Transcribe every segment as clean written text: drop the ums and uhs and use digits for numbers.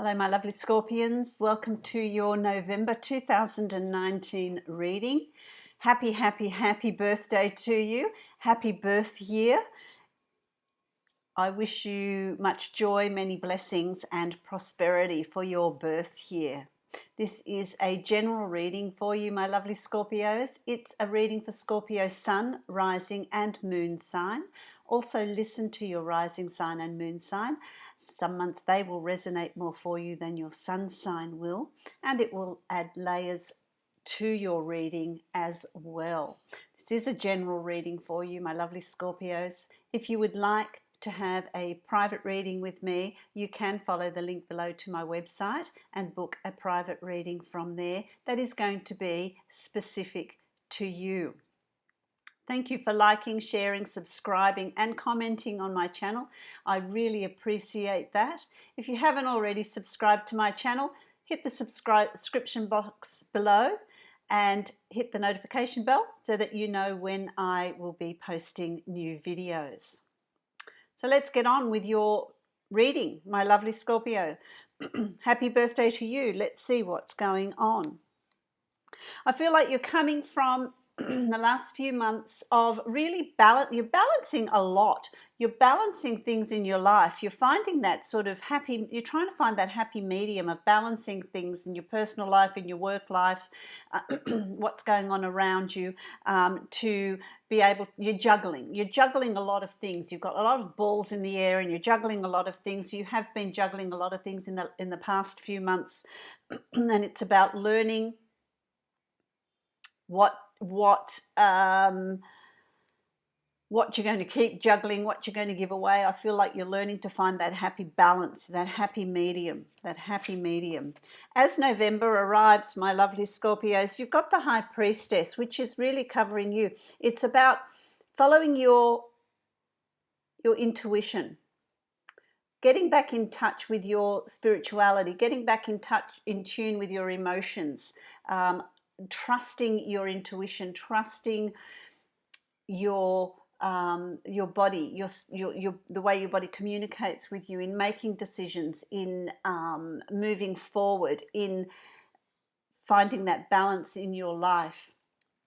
Hello, my lovely Scorpions. Welcome to your November 2019 reading. Happy, happy, happy birthday to you. Happy birth year. I wish you much joy, many blessings, and prosperity for your birth year. This is a general reading for you, my lovely Scorpios. It's a reading for Scorpio sun, rising, and moon sign. Also listen to your rising sign and moon sign. Some months they will resonate more for you than your sun sign will, and it will add layers to your reading as well. This is a general reading for you, my lovely Scorpios. If you would like to have a private reading with me, you can follow the link below to my website and book a private reading from there that is going to be specific to you. Thank you for liking, sharing, subscribing, and commenting on my channel. I really appreciate that. If you haven't already subscribed to my channel, hit the subscription box below and hit the notification bell so that you know when I will be posting new videos. So let's get on with your reading, my lovely Scorpio. Happy birthday to you. Let's see what's going on. I feel like you're coming from the last few months of really you're balancing a lot. You're balancing things in your life. You're finding that sort of happy, you're trying to find that happy medium of balancing things in your personal life, in your work life, what's going on around you, to be able, you're juggling a lot of things. You've got a lot of balls in the air and you're juggling a lot of things. You have been juggling a lot of things in the past few months. And it's about learning what you're going to keep juggling, what you're going to give away. I feel like you're learning to find that happy balance, that happy medium. As November arrives, my lovely Scorpios, you've got the High Priestess, which is really covering you. It's about following your intuition, getting back in touch with your spirituality, getting back in tune with your emotions, trusting your intuition, trusting your body, the way your body communicates with you in making decisions, in moving forward, in finding that balance in your life.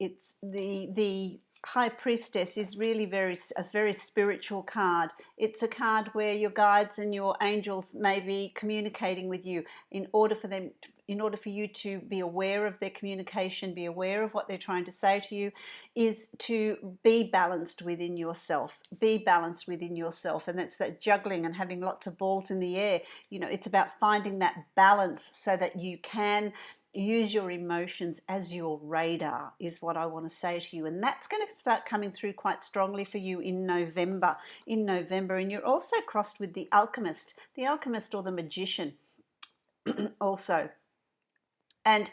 It's the High Priestess is really a very spiritual card. It's a card where your guides and your angels may be communicating with you in order for you to be aware of their communication, be aware of what they're trying to say to you, is to be balanced within yourself. Be balanced within yourself. And that's that juggling and having lots of balls in the air. You know, it's about finding that balance so that you can use your emotions as your radar, is what I want to say to you. And that's going to start coming through quite strongly for you in November. And you're also crossed with the alchemist or the magician also. And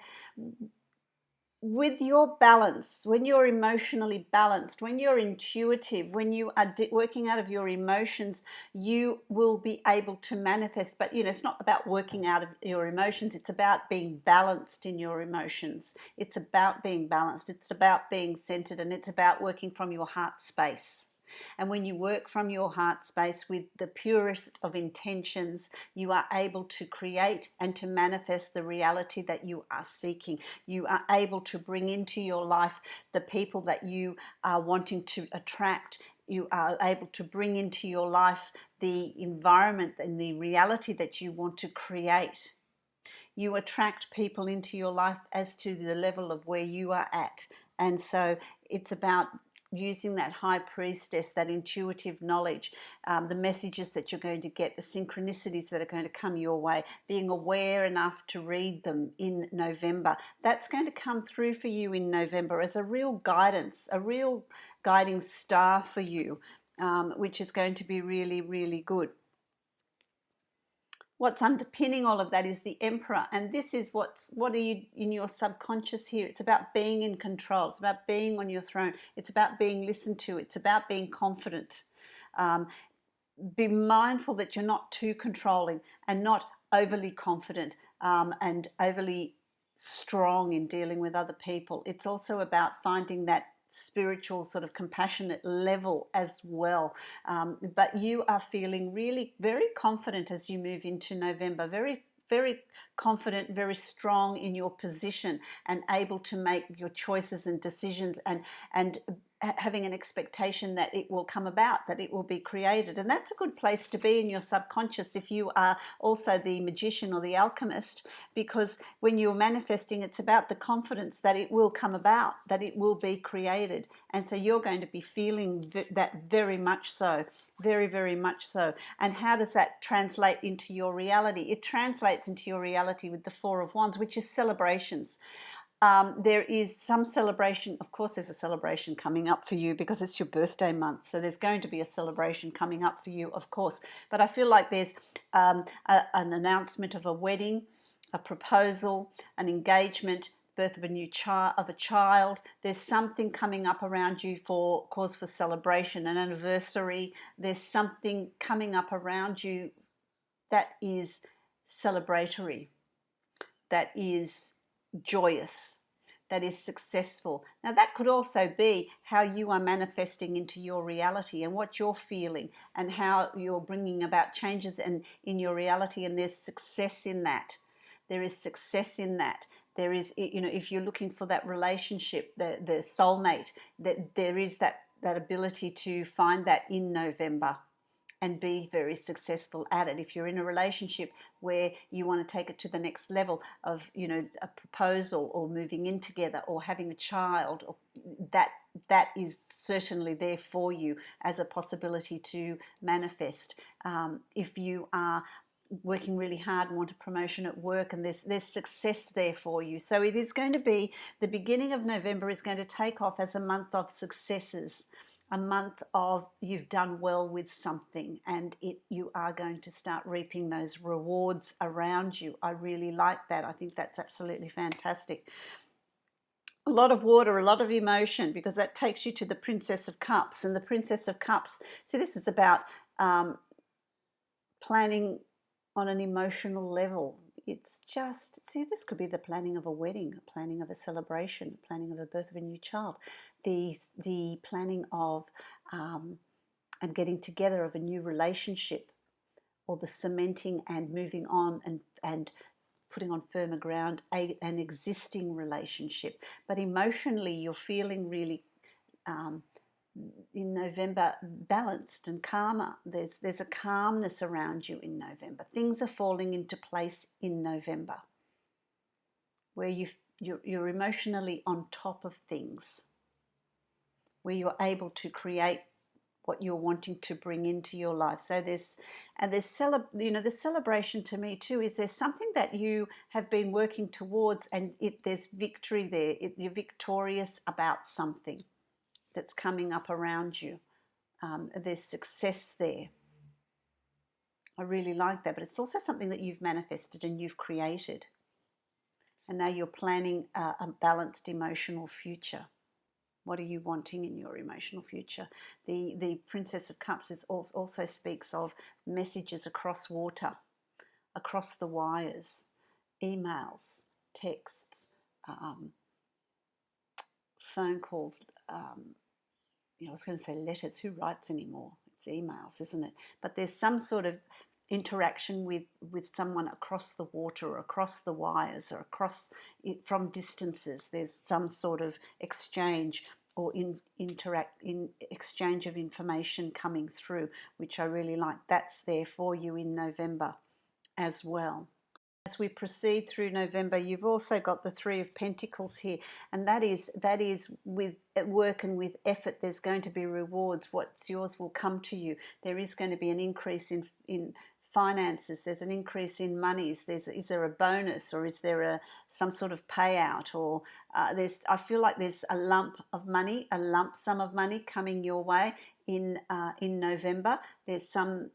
with your balance, when you're emotionally balanced, when you're intuitive, when you are working out of your emotions, you will be able to manifest. But you know, it's not about working out of your emotions, it's about being balanced in your emotions. It's about being balanced, it's about being centered, and it's about working from your heart space. And when you work from your heart space with the purest of intentions, you are able to create and to manifest the reality that you are seeking. You are able to bring into your life the people that you are wanting to attract. You are able to bring into your life the environment and the reality that you want to create. You attract people into your life as to the level of where you are at. And so it's about using that High Priestess, that intuitive knowledge, the messages that you're going to get, the synchronicities that are going to come your way, being aware enough to read them in November. That's going to come through for you in November as a real guidance, a real guiding star for you, which is going to be really, really good. What's underpinning all of that is the Emperor, and this is what are you in your subconscious here. It's about being in control. It's about being on your throne. It's about being listened to. It's about being confident. Be mindful that you're not too controlling and not overly confident and overly strong in dealing with other people. It's also about finding that spiritual sort of compassionate level as well, but you are feeling really very confident as you move into November, very very confident, very strong in your position and able to make your choices and decisions, and having an expectation that it will come about, that it will be created. And that's a good place to be in your subconscious if you are also the magician or the alchemist, because when you're manifesting, it's about the confidence that it will come about, that it will be created. And so you're going to be feeling that very much so, very, very much so. And how does that translate into your reality? It translates into your reality with the Four of Wands, which is celebrations. There is some celebration. Of course, there's a celebration coming up for you because it's your birthday month. So there's going to be a celebration coming up for you, of course. But I feel like there's an announcement of a wedding, a proposal, an engagement, birth of a child. There's something coming up around you for cause for celebration, an anniversary. There's something coming up around you that is celebratory, that is joyous, that is successful. Now that could also be how you are manifesting into your reality and what you're feeling and how you're bringing about changes in your reality, and there's success in that. There is success in that. There is, if you're looking for that relationship, the soulmate, that there is that ability to find that in November and be very successful at it. If you're in a relationship where you want to take it to the next level of, a proposal or moving in together or having a child, or that is certainly there for you as a possibility to manifest. If you are working really hard and want a promotion at work, and there's success there for you. So it is going to be, the beginning of November is going to take off as a month of successes, a month of you've done well with something, and you are going to start reaping those rewards around you. I really like that. I think that's absolutely fantastic. A lot of water, a lot of emotion, because that takes you to the Princess of Cups. And the Princess of Cups, see, this is about planning on an emotional level. It's just, see, this could be the planning of a wedding, planning of a celebration, planning of a birth of a new child, the planning of and getting together of a new relationship, or the cementing and moving on and putting on firmer ground an existing relationship. But emotionally, you're feeling really in November balanced and calmer. There's a calmness around you in November. Things are falling into place in November, where you're emotionally on top of things, where you're able to create what you're wanting to bring into your life. So the celebration to me too is there's something that you have been working towards, and there's victory there. You're victorious about something that's coming up around you. There's success there. I really like that, but it's also something that you've manifested and you've created. And now you're planning a balanced emotional future. What are you wanting in your emotional future? The Princess of Cups also speaks of messages across water, across the wires, emails, texts, phone calls. I was going to say letters. Who writes anymore? It's emails, isn't it? But there's some sort of interaction with someone across the water or across the wires or across from distances. There's some sort of exchange or exchange of information coming through, which I really like. That's there for you in November as well. As we proceed through November, you've also got the Three of Pentacles here, and that is with work and with effort. There's going to be rewards. What's yours will come to you. There is going to be an increase in finances. There's an increase in monies. Is there a bonus, or is there some sort of payout, or I feel like there's a lump sum of money coming your way in November. There's some.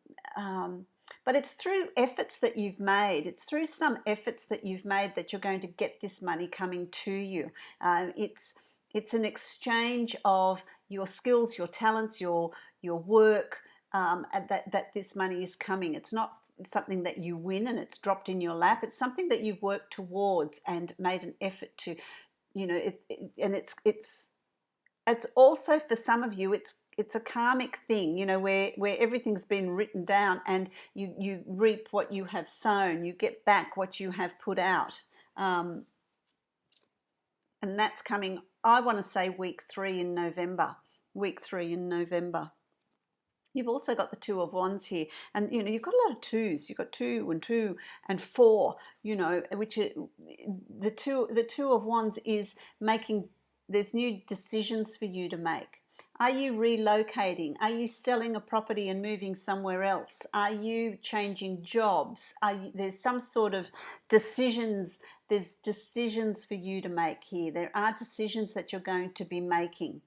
But it's through efforts that you've made. It's through some efforts that you've made that you're going to get this money coming to you. It's an exchange of your skills, your talents, your work, that this money is coming. It's not something that you win and it's dropped in your lap. It's something that you've worked towards and made an effort to, and it's also, for some of you, it's a karmic thing, you know, where everything's been written down, and you reap what you have sown, you get back what you have put out. And that's coming, I want to say week 3 in November. Week 3 in November. You've also got the Two of Wands here, and you know you've got a lot of twos. You've got 2 and 4. You know, which are, the Two of Wands is making. There's new decisions for you to make. Are you relocating? Are you selling a property and moving somewhere else? Are you changing jobs? There's some sort of decisions. There's decisions for you to make here. There are decisions that you're going to be making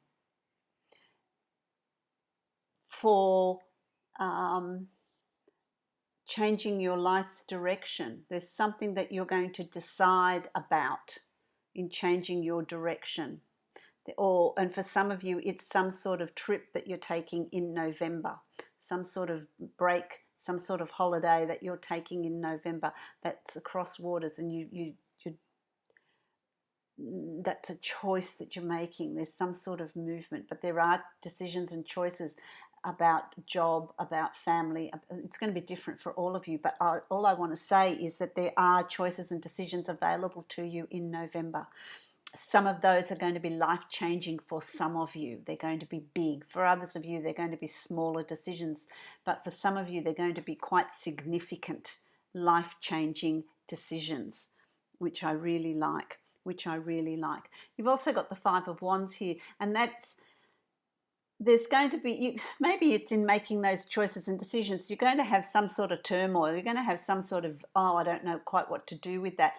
for changing your life's direction. There's something that you're going to decide about in changing your direction. And for some of you, it's some sort of trip that you're taking in November, some sort of break, some sort of holiday that you're taking in November that's across waters, and you that's a choice that you're making. There's some sort of movement, but there are decisions and choices about job, about family. It's going to be different for all of you, but all I want to say is that there are choices and decisions available to you in November. Some of those are going to be life-changing for some of you. They're going to be big. For others of you, they're going to be smaller decisions, but for some of you, they're going to be quite significant, life-changing decisions, which I really like. You've also got the Five of Wands here, and there's going to be, maybe it's in making those choices and decisions, you're going to have some sort of turmoil. You're going to have some sort of, I don't know quite what to do with that.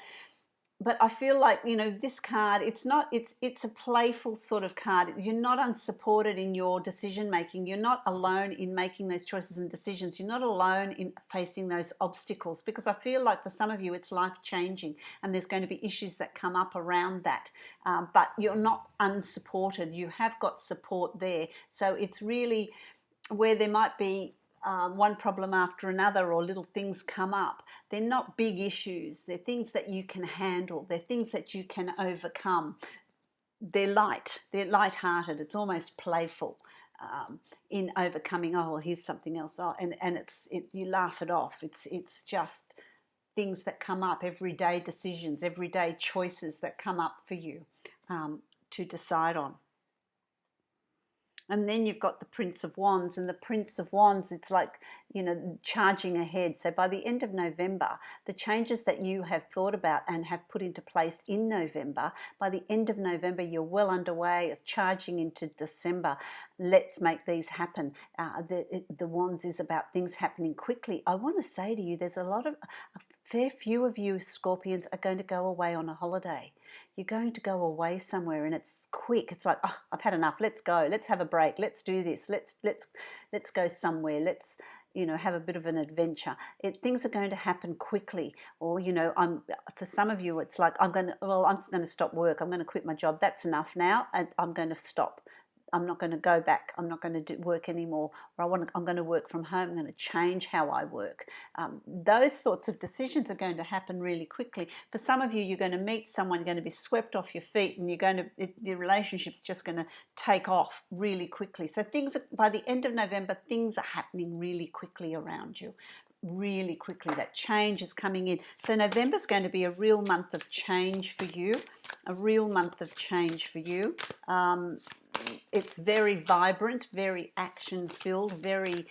But I feel like, you know, this card, it's a playful sort of card. You're not unsupported in your decision making. You're not alone in making those choices and decisions. You're not alone in facing those obstacles, because I feel like for some of you it's life changing, and there's going to be issues that come up around that. But you're not unsupported. You have got support there. So it's really where there might be one problem after another, or little things come up. They're not big issues. They're things that you can handle. They're things that you can overcome. They're light-hearted. It's almost playful in overcoming. Oh, well, here's something else. Oh, and you laugh it off. It's just things that come up, everyday decisions, everyday choices that come up for you to decide on. And then you've got the Prince of Wands, and the Prince of Wands, it's like, you know, charging ahead. So by the end of November, the changes that you have thought about and have put into place in November, by the end of November, you're well underway of charging into December. Let's make these happen. The Wands is about things happening quickly. I want to say to you, there's a fair few of you Scorpions are going to go away on a holiday. You're going to go away somewhere, and it's quick. It's like, oh, I've had enough. Let's go. Let's have a break. Let's do this. Let's go somewhere. Let's, you know, have a bit of an adventure. Things are going to happen quickly. Or, you know, for some of you, it's like, I'm just going to stop work. I'm going to quit my job. That's enough now, and I'm going to stop. I'm not going to go back. I'm not going to work anymore. Or I'm going to work from home. I'm going to change how I work. Those sorts of decisions are going to happen really quickly. For some of you, you're going to meet someone, you're going to be swept off your feet, and the relationship's just going to take off really quickly. So by the end of November, things are happening really quickly around you. Really quickly, that change is coming in. So November's going to be a real month of change for you. It's very vibrant, very action-filled, very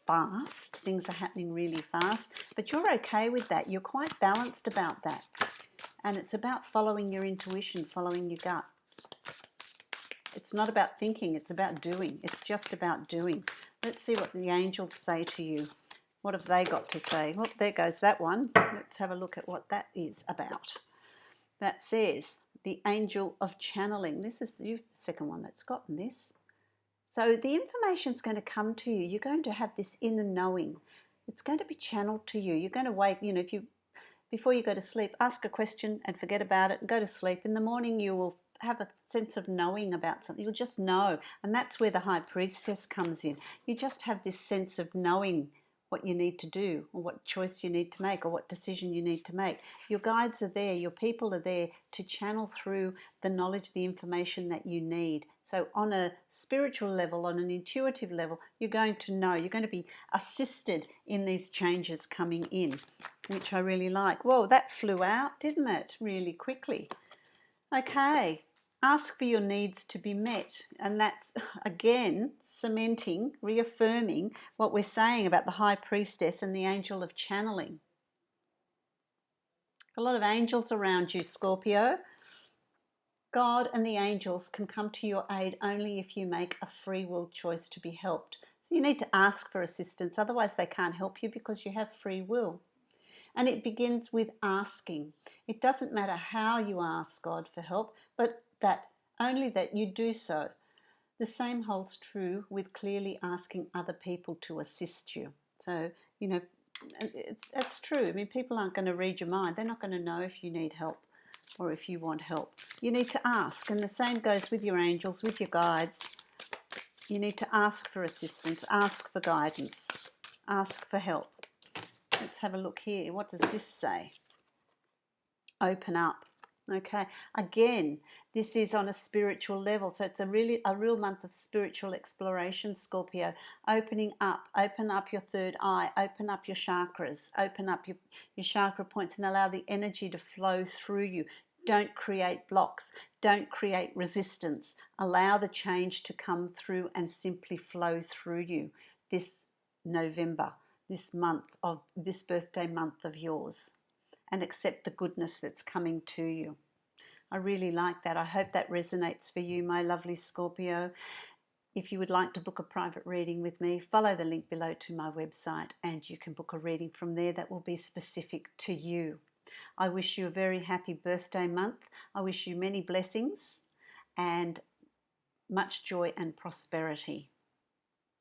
fast. Things are happening really fast, but you're okay with that. You're quite balanced about that. And it's about following your intuition, following your gut. It's not about thinking, it's about doing. It's just about doing. Let's see what the angels say to you. What have they got to say? Well, there goes that one. Let's have a look at what that is about. That says, the angel of channeling. This is the second one that's gotten this. So the information's going to come to you. You're going to have this inner knowing. It's going to be channeled to you. You're going to wake, you know, before you go to sleep, ask a question and forget about it and go to sleep. In the morning, you will have a sense of knowing about something. You'll just know. And that's where the High Priestess comes in. You just have this sense of knowing what you need to do, or what choice you need to make, or what decision you need to make. Your guides are there, your people are there to channel through the knowledge, the information that you need. So on a spiritual level, on an intuitive level, you're going to know, you're going to be assisted in these changes coming in, which I really like. Whoa, that flew out, didn't it? Really quickly. Okay, ask for your needs to be met. And that's, again, cementing, reaffirming what we're saying about the High Priestess and the Angel of Channeling. A lot of angels around you, Scorpio. God and the angels can come to your aid only if you make a free will choice to be helped. So you need to ask for assistance, otherwise they can't help you because you have free will. And it begins with asking. It doesn't matter how you ask God for help, but that only that you do so. The same holds true with clearly asking other people to assist you. So, you know, that's true. I mean, people aren't going to read your mind. They're not going to know if you need help or if you want help. You need to ask, and the same goes with your angels, with your guides. You need to ask for assistance, ask for guidance, ask for help. Let's have a look here. What does this say? Open up. Okay, again, this is on a spiritual level, so it's a real month of spiritual exploration, Scorpio. Opening up, open up your third eye, open up your chakras, open up your chakra points and allow the energy to flow through you. Don't create blocks, don't create resistance. Allow the change to come through and simply flow through you this November, this month of this birthday month of yours. And accept the goodness that's coming to you. I really like that. I hope that resonates for you, my lovely Scorpio. If you would like to book a private reading with me, follow the link below to my website and you can book a reading from there that will be specific to you. I wish you a very happy birthday month. I wish you many blessings and much joy and prosperity.